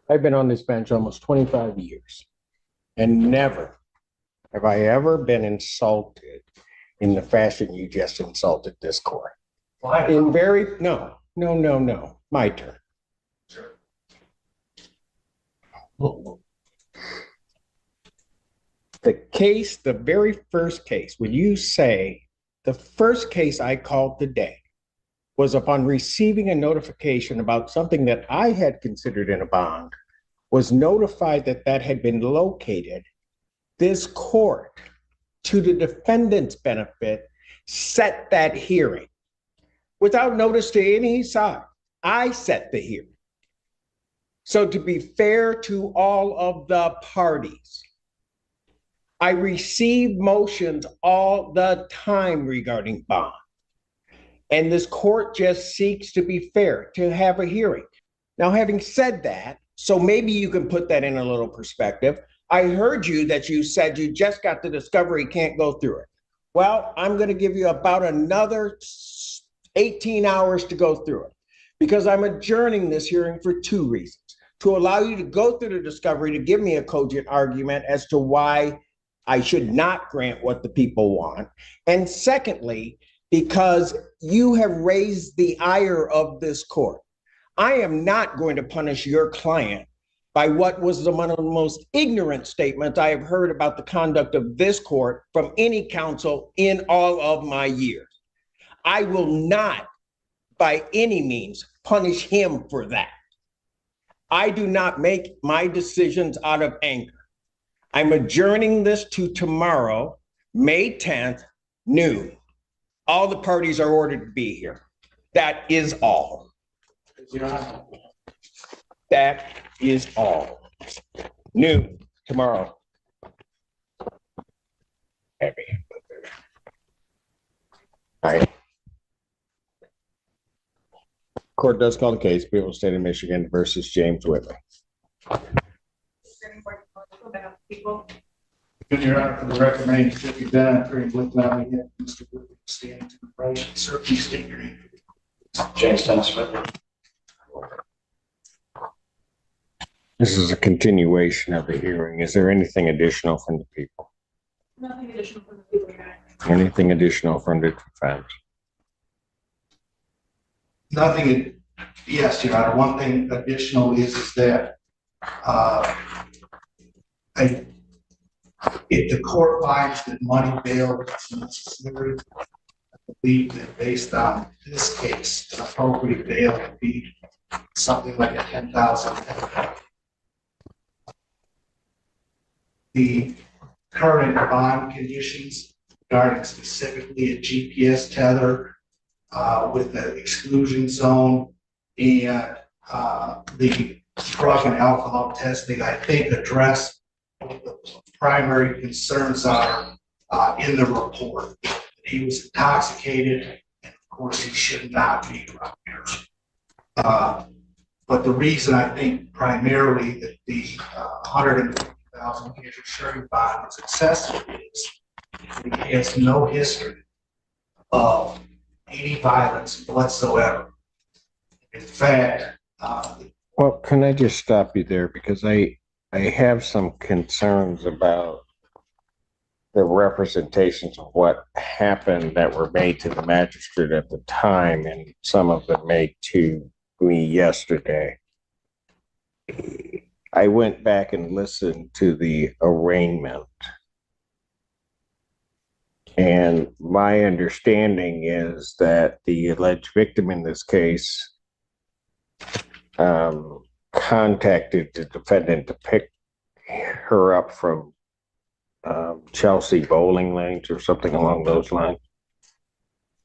I've been on this bench almost 25 years, and never have I ever been insulted in the fashion you just insulted this court. Why? No. My turn. Sure. The very first case, when you say the first case I called today was upon receiving a notification about something that I had considered in a bond, was notified that that had been located, this court, to the defendant's benefit, set that hearing without notice to any side. I set the hearing. So to be fair to all of the parties, I receive motions all the time regarding bond. And this court just seeks to be fair, to have a hearing. Now, having said that, so maybe you can put that in a little perspective. I heard you that you said you just got the discovery, can't go through it. Well, I'm going to give you about another 18 hours to go through it because I'm adjourning this hearing for two reasons. To allow you to go through the discovery, to give me a cogent argument as to why I should not grant what the people want. And secondly, because you have raised the ire of this court. I am not going to punish your client by what was one of the most ignorant statements I have heard about the conduct of this court from any counsel in all of my years. I will not, by any means, punish him for that. I do not make my decisions out of anger. I'm adjourning this to tomorrow, May 10th, noon. All the parties are ordered to be here. That is all. That is all. Noon tomorrow. Happy. All right. Court does call the case, People of the State of Michigan versus James Whitley. Your Honor, for the record, my name is Jeffrey Dunn, attorney with Lally Hill. Mr. Whitley, standing to the right. Sir, please state your name. James Dennis Whitley. This is a continuation of the hearing. Is there anything additional from the people? Nothing additional from the people, Your Honor. Anything additional from the defense? Nothing. Yes, Your Honor. One thing additional is that if the court finds that money bail is necessary, I believe that based on this case, an appropriate bail would be something like a $10,000. The current bond conditions regarding specifically a GPS tether with the exclusion zone and the drug and alcohol testing, I think, address what the primary concerns are in the report. He was intoxicated, and of course, he should not be around here. But the reason I think primarily that the $150,000 insurance bond is excessive is he has no history of any violence whatsoever. In fact, well, can I just stop you there because I have some concerns about the representations of what happened that were made to the magistrate at the time, and some of them made to me yesterday. I went back and listened to the arraignment, and my understanding is that the alleged victim in this case contacted the defendant to pick her up from Chelsea bowling lanes or something along those lines.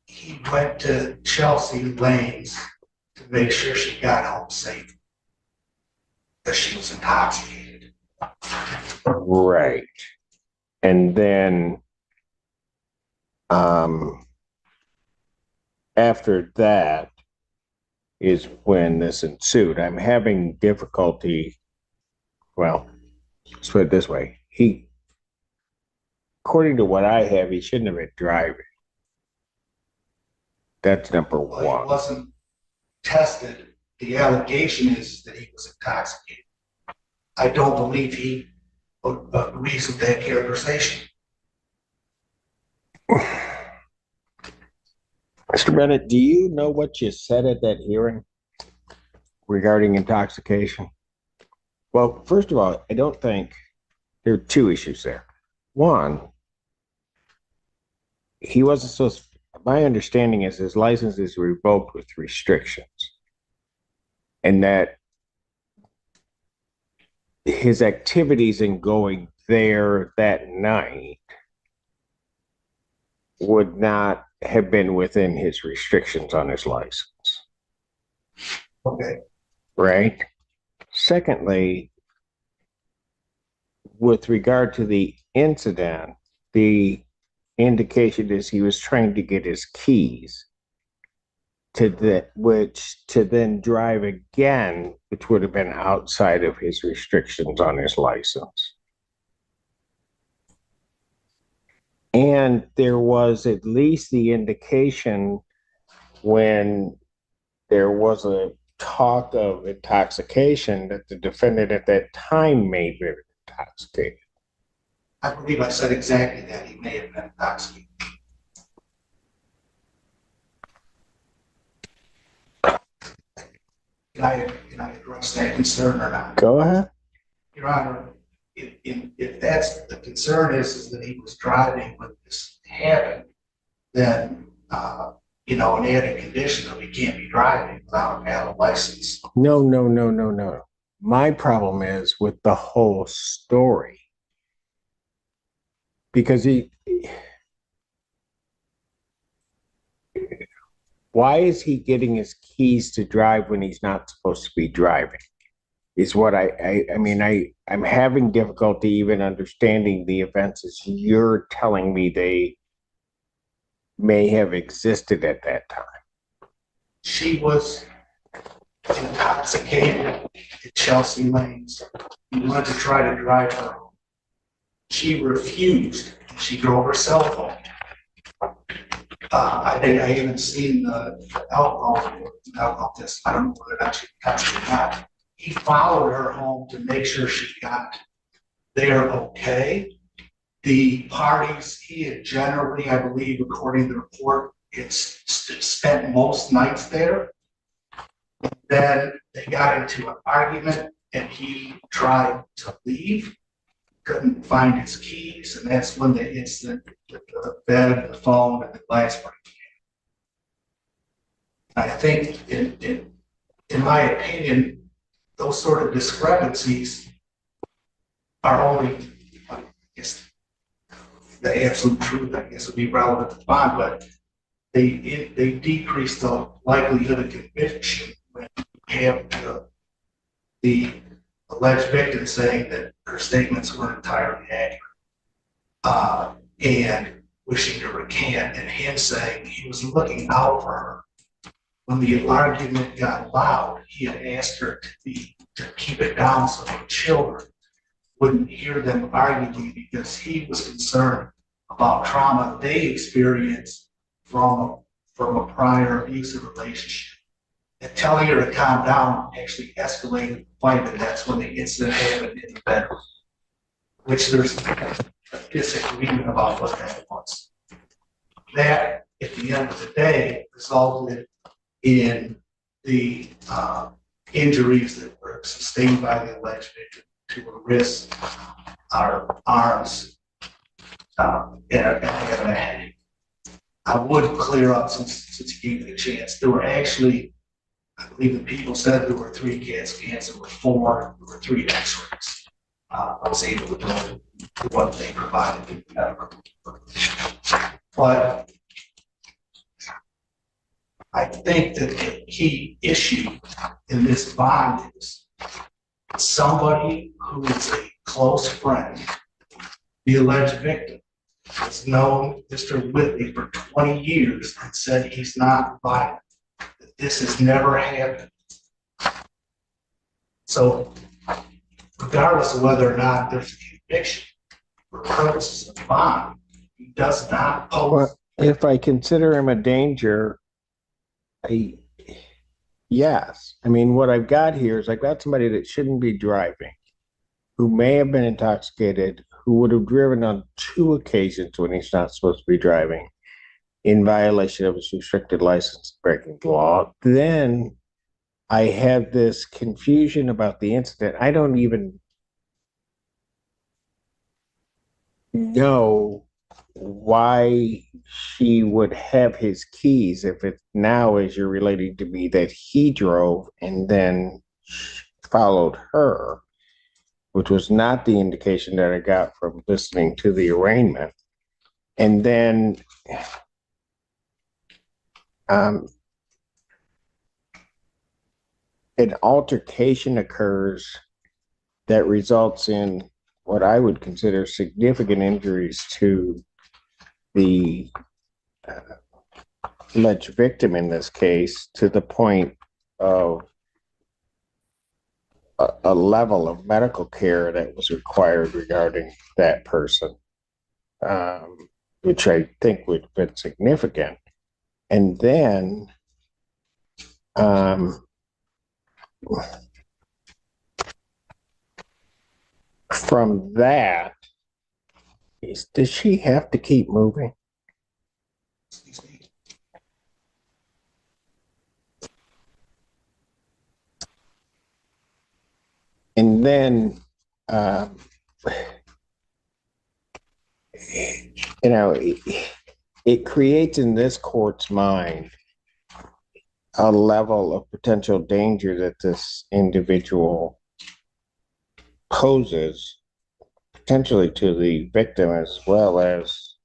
he went to Chelsea lanes to make sure she got home safe because she was intoxicated. Right. And then after that is when this ensued. I'm having difficulty. Well, let's put it this way. According to what I have, he shouldn't have been driving. That's number Well, one. he wasn't tested. The allegation is that he was intoxicated. I don't believe he agrees with that characterization. Mr. Bennett, do you know what you said at that hearing regarding intoxication? Well, first of all, I don't think there are two issues there. One, he wasn't supposed, my understanding is his license is revoked with restrictions. And that his activities in going there that night would not have been within his restrictions on his license. Okay. Right? Secondly, with regard to the incident, the indication is he was trying to get his keys to then drive again, which would have been outside of his restrictions on his license. And there was at least the indication when there was a talk of intoxication that the defendant at that time may have been intoxicated. I believe I said exactly that. He may have been intoxicated. Can I address that concern or not? Go ahead. Your Honor, if that's the concern is that he was driving when this happened, then an added condition of he can't be driving without a valid license. No. My problem is with the whole story. Because why is he getting his keys to drive when he's not supposed to be driving? Is what I'm having difficulty even understanding the events as you're telling me they may have existed at that time. She was intoxicated at Chelsea Lanes. He wanted to try to drive her home. She refused. She drove her cell phone. I haven't seen the alcohol test. I don't know whether or not she touched it or not. He followed her home to make sure she got there okay. The parties he had generally, I believe, according to the report, it's spent most nights there. Then they got into an argument and he tried to leave, couldn't find his keys, and that's when the incident with the bed, the phone, and the glass breaking. I think, in my opinion, those sort of discrepancies are only, I guess, the absolute truth, I guess, would be relevant to the bond, but they decrease the likelihood of conviction when you have the alleged victim saying that her statements weren't entirely accurate and wishing to recant, and him saying he was looking out for her. When the argument got loud, he had asked her to keep it down so the children wouldn't hear them arguing because he was concerned about trauma they experienced from a prior abusive relationship. And telling her to calm down actually escalated the fight, and that's when the incident happened in the bedroom, which there's a disagreement about what that was. That, at the end of the day, resulted in the injuries that were sustained by the alleged victim to her wrists, our arms, and a head. I would clear up since you gave me a chance. There were actually, I believe the people said there were 3 CAT scans, there were 4, there were 3 x-rays. I was able to do what they provided. But I think that the key issue in this bond is somebody who is a close friend, the alleged victim, has known Mr. Whitley for 20 years and said he's not violent. This has never happened. So, regardless of whether or not there's a conviction for purposes of bond, he does not pose. Well, if I consider him a danger, yes. I mean, what I've got here is I've got somebody that shouldn't be driving. who may have been intoxicated, who would have driven on 2 occasions when he's not supposed to be driving in violation of his restricted license breaking the law. Then I have this confusion about the incident. I don't even know why she would have his keys if it now is you're relating to me that he drove and then followed her, which was not the indication that I got from listening to the arraignment. And then an altercation occurs that results in what I would consider significant injuries to the alleged victim in this case, to the point of a level of medical care that was required regarding that person, which I think would have been significant. And then from that, does she have to keep moving? Excuse me. And then, it creates in this court's mind a level of potential danger that this individual poses, potentially to the victim as well as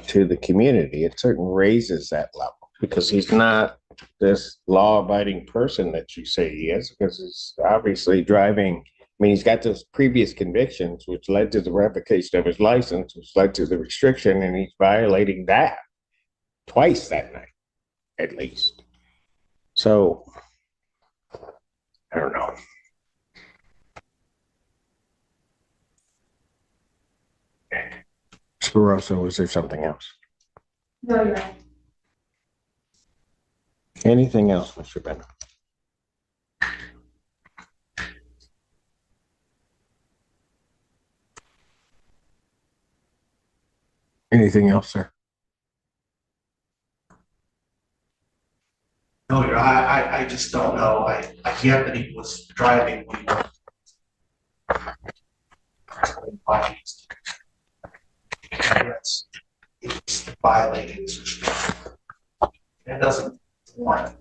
to the community. It certainly raises that level because he's not this law-abiding person that you say he is, because he's obviously driving. I mean, he's got those previous convictions, which led to the revocation of his license, which led to the restriction, and he's violating that twice that night, at least. So, I don't know. Sparoso, was there something else? No, you're right. Anything else, Mr. Bennett? Anything else, sir? No, I just don't know. I get that he was driving when it's violating his restriction. It doesn't warrant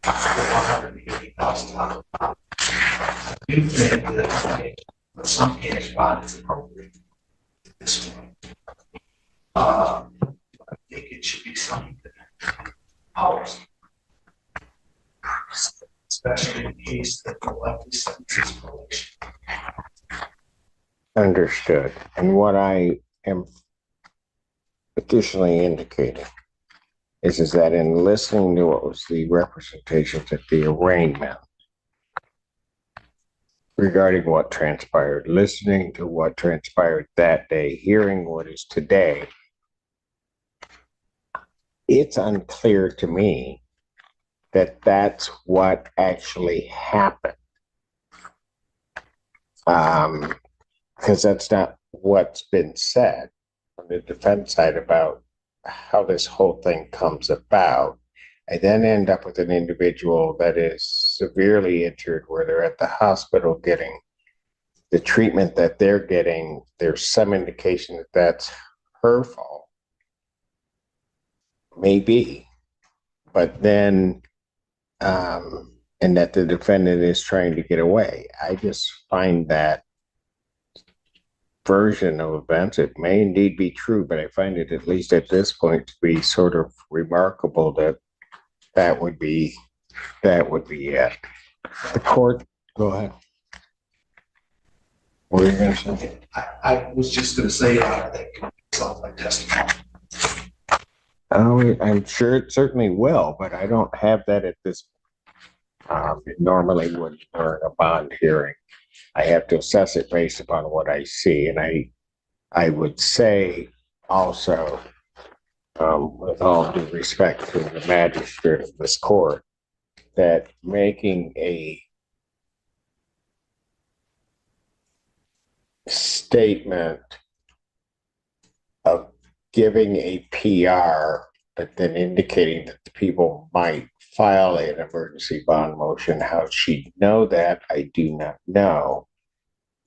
$180,000. I do think that some cash bond is appropriate at this point. I think it should be something that helps, especially in case that the likely sentence is probation. Understood. And what I am additionally indicating is that in listening to what was the representations at the arraignment regarding what transpired, listening to what transpired that day, hearing what is today, it's unclear to me that that's what actually happened. Because that's not what's been said on the defense side about how this whole thing comes about. I then end up with an individual that is severely injured where they're at the hospital getting the treatment that they're getting. There's some indication that that's her fault. Maybe. But then, and that the defendant is trying to get away. I just find that version of events, it may indeed be true, but I find it, at least at this point, to be sort of remarkable that that would be it. The court, go ahead. What were you going to say? I was just going to say, I think it's my testimony. Oh, I'm sure it certainly will, but I don't have that at this. It normally would during a bond hearing. I have to assess it based upon what I see, and I would say also, with all due respect to the magistrate of this court, that making a statement of giving a PR, but then indicating that the people might file an emergency bond motion. How she'd know that, I do not know.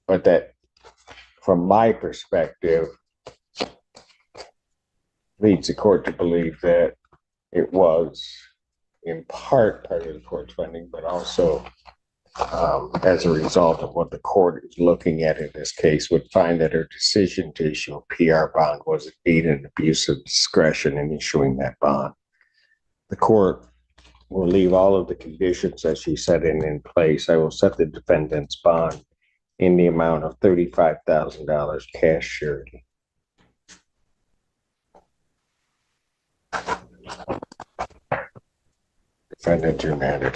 But that, from my perspective, leads the court to believe that it was in part of the court's funding, but also as a result of what the court is looking at in this case, would find that her decision to issue a PR bond was indeed an abuse of discretion in issuing that bond. The court will leave all of the conditions that she set in place. I will set the defendant's bond in the amount of $35,000 cash surety. Defendant, your matter.